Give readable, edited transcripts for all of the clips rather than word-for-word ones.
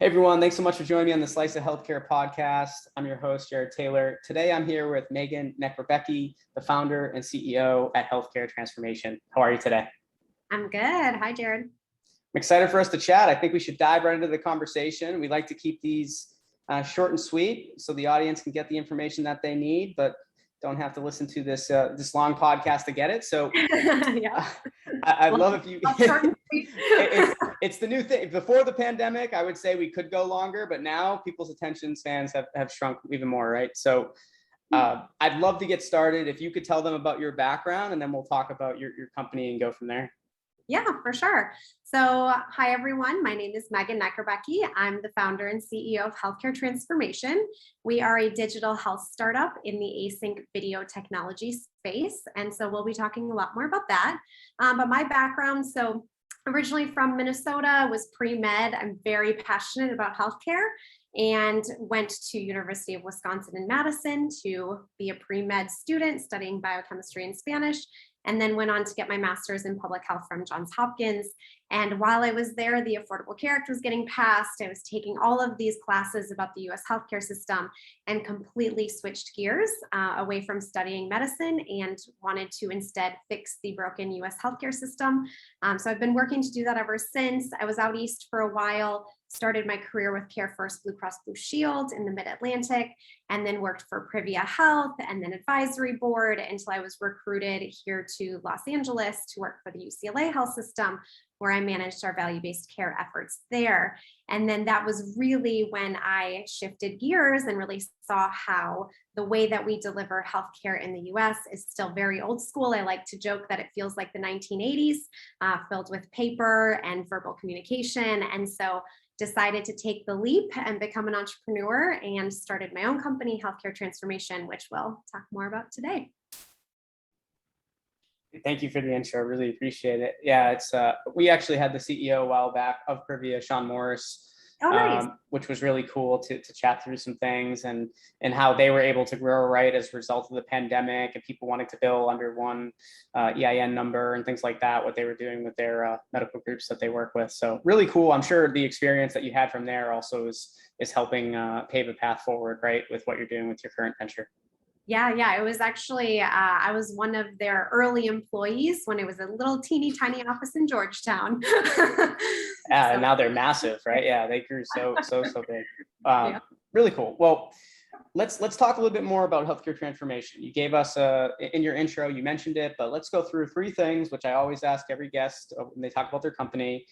Hey everyone, thanks so much for joining me on the Slice of Healthcare podcast. I'm your host, Jared Taylor. Today I'm here with Meghan Nechrebecki, the founder and CEO at Healthcare Transformation. How are you today? I'm good. Hi, Jared. I'm excited for us to chat. I think we should dive right into the conversation. We like to keep these short and sweet so the audience can get the information that they need, but don't have to listen to this long podcast to get it. So Yeah. I'd love if you, Short and sweet. it's the new thing. Before the pandemic, I would say we could go longer, but now people's attention spans have shrunk even more, right? So I'd love to get started. If you could tell them about your background, and then we'll talk about your company and go from there. Yeah, for sure. So, hi, everyone. My name is Meghan Nechrebecki. I'm the founder and CEO of Healthcare Transformation. We are a digital health startup in the async video technology space. And so we'll be talking a lot more about that. But my background, so originally from Minnesota, was pre-med. I'm very passionate about healthcare and went to University of Wisconsin in Madison to be a pre-med student studying biochemistry and Spanish, and then went on to get my master's in public health from Johns Hopkins. And while I was there, the Affordable Care Act was getting passed. I was taking all of these classes about the US healthcare system and completely switched gears away from studying medicine and wanted to instead fix the broken US healthcare system. So I've been working to do that ever since. I was out east for a while, started my career with Care First Blue Cross Blue Shield in the Mid-Atlantic, and then worked for Privia Health and then advisory board until I was recruited here to Los Angeles to work for the UCLA health system, where I managed our value-based care efforts there. And then that was really when I shifted gears and really saw how the way that we deliver healthcare in the US is still very old school. I like to joke that it feels like the 1980s, filled with paper and verbal communication. And so decided to take the leap and become an entrepreneur and started my own company, Healthcare Transformation, which we'll talk more about today. Thank you for the intro. Really appreciate it. Yeah, it's we actually had the CEO a while back of Privia, Sean Morris, nice. Which was really cool to chat through some things and how they were able to grow right as a result of the pandemic and people wanting to bill under one EIN number and things like that, what they were doing with their medical groups that they work with. So really cool. I'm sure the experience that you had from there also is helping pave a path forward, right, with what you're doing with your current venture. Yeah. It was actually, I was one of their early employees when it was a little teeny tiny office in Georgetown. Yeah, so, and now they're massive, right? Yeah, they grew so big. Yeah. Really cool. Well, let's talk a little bit more about healthcare transformation. You gave us in your intro, you mentioned it, but let's go through 3 things, which I always ask every guest when they talk about their company.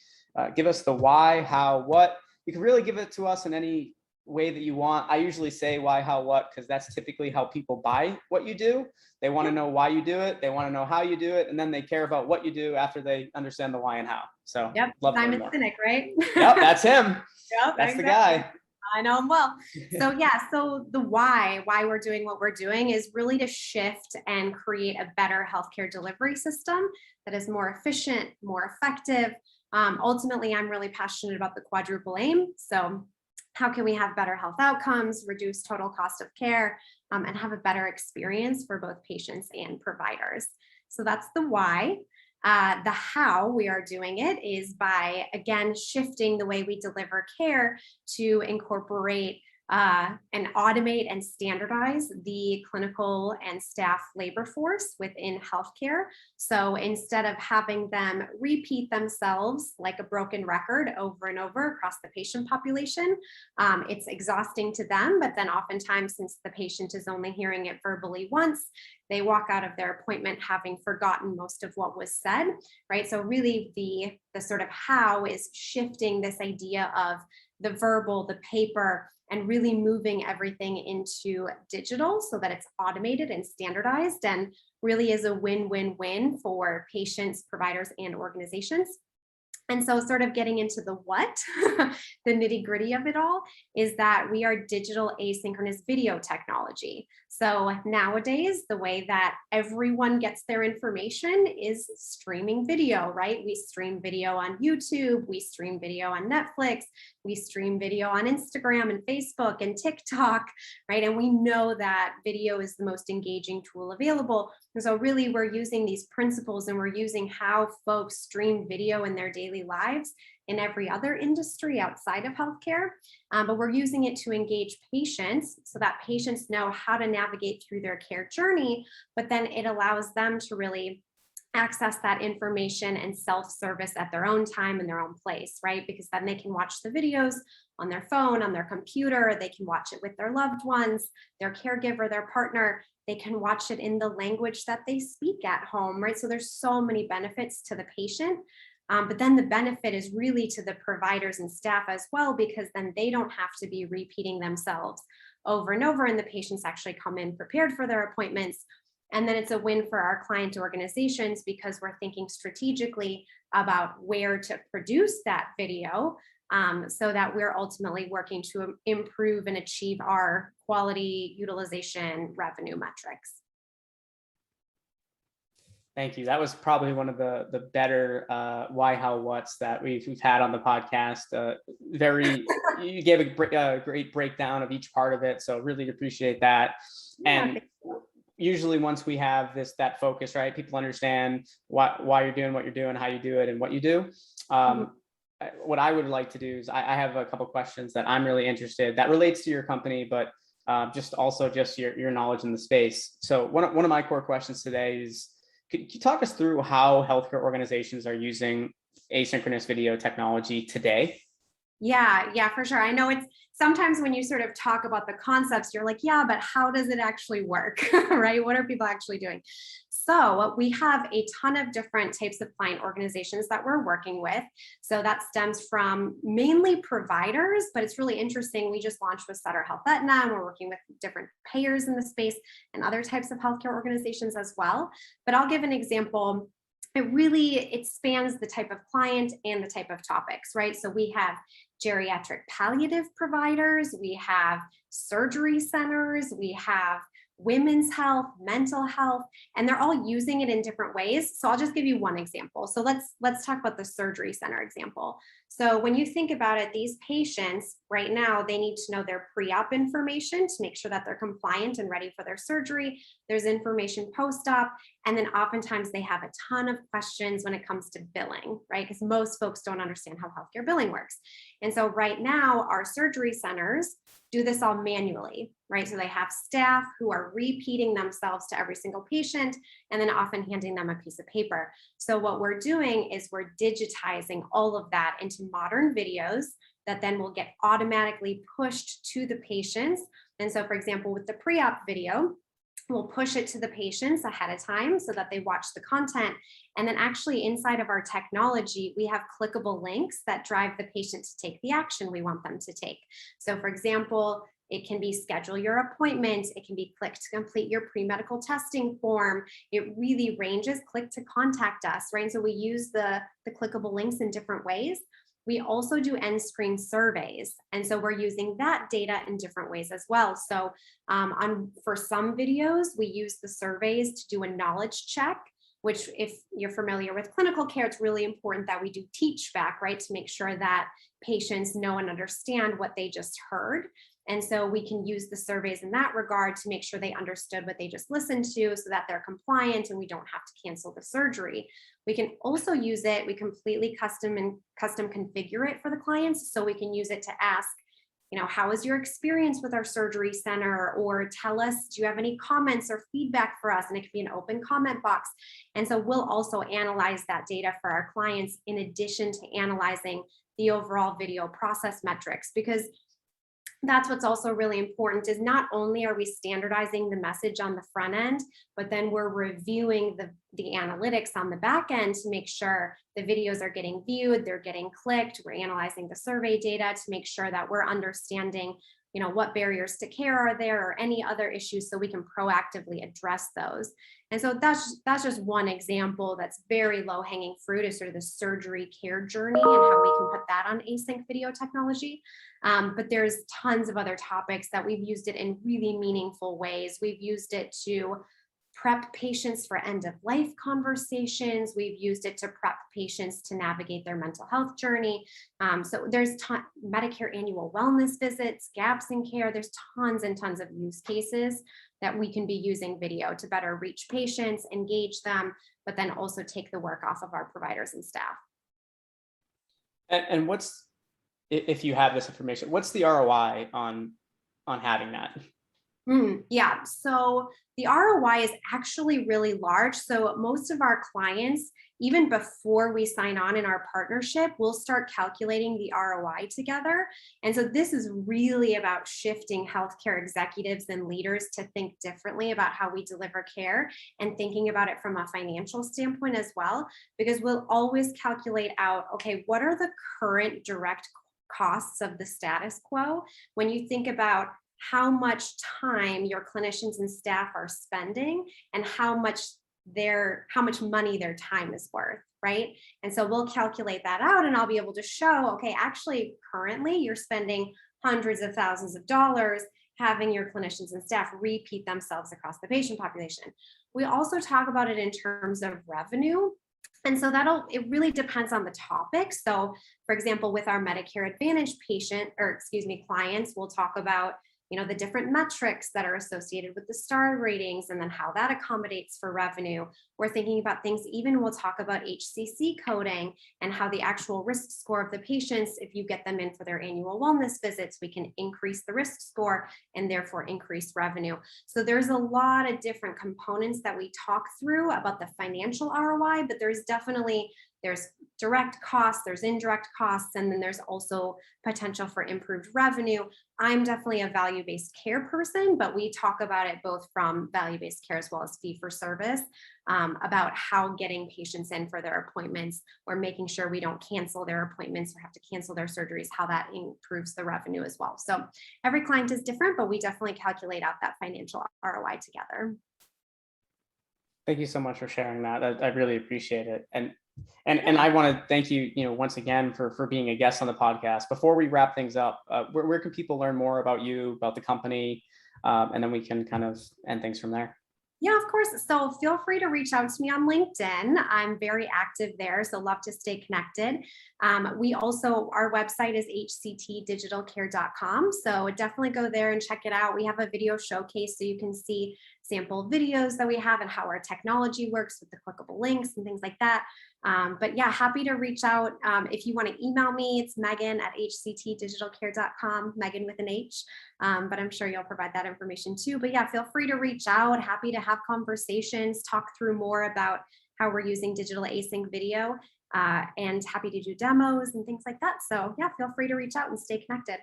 Give us the why, how, what. You can really give it to us in any way that you want. I usually say why, how, what, because that's typically how people buy what you do. They want to know why you do it. They want to know how you do it. And then they care about what you do after they understand the why and how. So yep, Simon Sinek, right? Yep, that's him. Yep, that's exactly the guy. I know him well. So yeah, so the why we're doing what we're doing is really to shift and create a better healthcare delivery system that is more efficient, more effective. Ultimately, I'm really passionate about the quadruple aim. So how can we have better health outcomes, reduce total cost of care, and have a better experience for both patients and providers? So that's the why. The how we are doing it is by, again, shifting the way we deliver care to incorporate and automate and standardize the clinical and staff labor force within healthcare. So instead of having them repeat themselves like a broken record over and over across the patient population, it's exhausting to them. But then oftentimes, since the patient is only hearing it verbally once, they walk out of their appointment having forgotten most of what was said, right? So really the sort of how is shifting this idea of the verbal, the paper, and really moving everything into digital so that it's automated and standardized and really is a win-win-win for patients, providers, and organizations. And so sort of getting into the what, the nitty gritty of it all, is that we are digital asynchronous video technology. So nowadays, the way that everyone gets their information is streaming video, right? We stream video on YouTube, we stream video on Netflix, we stream video on Instagram and Facebook and TikTok, right? And we know that video is the most engaging tool available. And so really we're using these principles and we're using how folks stream video in their daily lives in every other industry outside of healthcare, but we're using it to engage patients so that patients know how to navigate through their care journey, but then it allows them to really access that information and self-service at their own time and their own place, right? Because then they can watch the videos on their phone, on their computer, they can watch it with their loved ones, their caregiver, their partner, they can watch it in the language that they speak at home, right? So there's so many benefits to the patient. But then the benefit is really to the providers and staff as well, because then they don't have to be repeating themselves over and over, and the patients actually come in prepared for their appointments. And then it's a win for our client organizations because we're thinking strategically about where to produce that video, so that we're ultimately working to improve and achieve our quality, utilization, revenue metrics. Thank you. That was probably one of the better why, how, what's that we've had on the podcast. You gave a great breakdown of each part of it, so really appreciate that. And usually once we have that focus, right, people understand why you're doing what you're doing, how you do it, and what you do. What I would like to do is I have a couple questions that I'm really interested that relates to your company, but just your knowledge in the space. So one of my core questions today is, could you talk us through how healthcare organizations are using asynchronous video technology today? Yeah, for sure. I know it's sometimes when you sort of talk about the concepts, you're like, yeah, but how does it actually work, right? What are people actually doing? So we have a ton of different types of client organizations that we're working with. So that stems from mainly providers, but it's really interesting. We just launched with Sutter Health Aetna, and we're working with different payers in the space and other types of healthcare organizations as well. But I'll give an example. It spans the type of client and the type of topics, right? So we have geriatric palliative providers, we have surgery centers, we have women's health, mental health, and they're all using it in different ways. So I'll just give you one example. So let's talk about the surgery center example. So when you think about it, these patients right now, they need to know their pre-op information to make sure that they're compliant and ready for their surgery. There's information post-op, and then oftentimes they have a ton of questions when it comes to billing, right? Because most folks don't understand how healthcare billing works. And so right now, our surgery centers do this all manually, right? So they have staff who are repeating themselves to every single patient and then often handing them a piece of paper. So what we're doing is we're digitizing all of that into modern videos that then will get automatically pushed to the patients. And so, for example, with the pre-op video, we'll push it to the patients ahead of time so that they watch the content. And then actually inside of our technology, we have clickable links that drive the patient to take the action we want them to take. So for example, it can be schedule your appointment. It can be click to complete your pre-medical testing form. It really ranges, click to contact us, right? And so we use the clickable links in different ways. We also do end screen surveys. And so we're using that data in different ways as well. So for some videos, we use the surveys to do a knowledge check, which if you're familiar with clinical care, it's really important that we do teach back, right? To make sure that patients know and understand what they just heard. And so we can use the surveys in that regard to make sure they understood what they just listened to so that they're compliant and we don't have to cancel the surgery. We can also use it, we completely custom configure it for the clients. So we can use it to ask, how was your experience with our surgery center? Or tell us, do you have any comments or feedback for us? And it can be an open comment box. And so we'll also analyze that data for our clients in addition to analyzing the overall video process metrics, because that's what's also really important is not only are we standardizing the message on the front end, but then we're reviewing the analytics on the back end to make sure the videos are getting viewed, they're getting clicked. We're analyzing the survey data to make sure that we're understanding, what barriers to care are there or any other issues so we can proactively address those. And so that's just one example that's very low hanging fruit is sort of the surgery care journey and how we can put that on async video technology. But there's tons of other topics that we've used it in really meaningful ways. We've used it to prep patients for end of life conversations. We've used it to prep patients to navigate their mental health journey. So there's Medicare annual wellness visits, gaps in care. There's tons and tons of use cases that we can be using video to better reach patients, engage them, but then also take the work off of our providers and staff. And what's, if you have this information, what's the ROI on having that? Yeah, so the ROI is actually really large. So most of our clients, even before we sign on in our partnership, we'll start calculating the ROI together. And so this is really about shifting healthcare executives and leaders to think differently about how we deliver care and thinking about it from a financial standpoint as well, because we'll always calculate out, okay, what are the current direct costs of the status quo when you think about how much time your clinicians and staff are spending and how much money their time is worth, right? And so we'll calculate that out and I'll be able to show, okay, actually currently you're spending hundreds of thousands of dollars having your clinicians and staff repeat themselves across the patient population. We also talk about it in terms of revenue. And so it really depends on the topic. So for example, with our Medicare Advantage clients, we'll talk about the different metrics that are associated with the star ratings and then how that accommodates for revenue. We're thinking about things, even we'll talk about HCC coding and how the actual risk score of the patients, if you get them in for their annual wellness visits, we can increase the risk score and therefore increase revenue. So there's a lot of different components that we talk through about the financial ROI, but there's direct costs, there's indirect costs, and then there's also potential for improved revenue. I'm definitely a value-based care person, but we talk about it both from value-based care as well as fee-for-service, about how getting patients in for their appointments or making sure we don't cancel their appointments or have to cancel their surgeries, how that improves the revenue as well. So every client is different, but we definitely calculate out that financial ROI together. Thank you so much for sharing that. I really appreciate it. And I want to thank you, once again for being a guest on the podcast. Before we wrap things up, where can people learn more about you, about the company, and then we can kind of end things from there? Yeah, of course. So feel free to reach out to me on LinkedIn. I'm very active there, so love to stay connected. Our website is hctdigitalcare.com. So definitely go there and check it out. We have a video showcase so you can see sample videos that we have and how our technology works with the clickable links and things like that. But yeah, happy to reach out. If you want to email me, it's Meghan@hctdigitalcare.com, Meghan with an H. But I'm sure you'll provide that information too. But yeah, feel free to reach out. Happy to have conversations, talk through more about how we're using digital async video, and happy to do demos and things like that. So yeah, feel free to reach out and stay connected.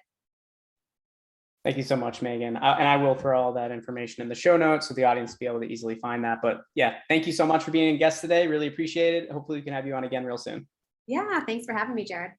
Thank you so much, Megan. And I will throw all that information in the show notes so the audience will be able to easily find that. But yeah, thank you so much for being a guest today. Really appreciate it. Hopefully we can have you on again real soon. Yeah, thanks for having me, Jared.